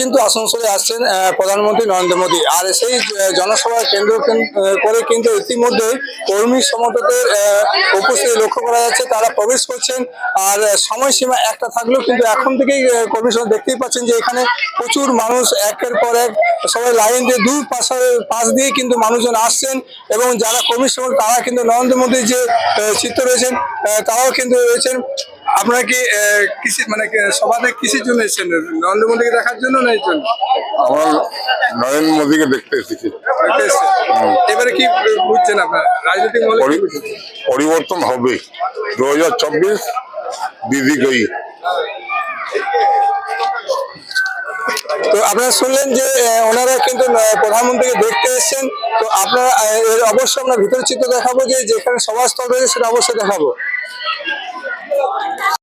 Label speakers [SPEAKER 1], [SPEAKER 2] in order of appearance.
[SPEAKER 1] কিন্তু আসানসোলে আসছেন প্রধানমন্ত্রী নরেন্দ্র মোদী। আর সেই জনসভা কেন্দ্র করে কিন্তু ইতিমধ্যে কর্মী সমর্থকদের উপস্থিতি লক্ষ্য করা যাচ্ছে, তারা প্রবেশ করছেন। আর সময়সীমা একটা থাকলেও কিন্তু এখন থেকেই কর্মী সমর্থক দেখতেই পাচ্ছেন যে এখানে প্রচুর মানুষ একের পর এক সবাই লাইন দিয়ে দুই পাশ দিয়ে কিন্তু মানুষজন আসছেন। এবং যারা কর্মী সমর্থক তারা কিন্তু নরেন্দ্র মোদীর যে চিত্র রয়েছেন তারাও কিন্তু রয়েছেন। আপনারা কি কৃষি মানে সভাতে কিসের জন্য এসেছেন? নরেন্দ্র মোদীকে দেখার জন্য না এর জন্য?
[SPEAKER 2] আমার নরেন্দ্র মোদীকে দেখতে এসেছি।
[SPEAKER 1] দেখতে এসেছেন। এবারে কি বুঝছেন আপনার রাজনৈতিক মহলে কি বুঝছেন?
[SPEAKER 2] পরিবর্তন হবে 2024 দিদি গই।
[SPEAKER 1] তো আপনারা শুনলেন যে ওনারা কিন্তু প্রধানমন্ত্রীকে দেখতে এসেছেন। তো আপনারা অবশ্যই আমরা ভিতরের চিত্র দেখাবো, যে যেখানে সভাস্থল রয়েছে সেটা অবশ্যই দেখাবো।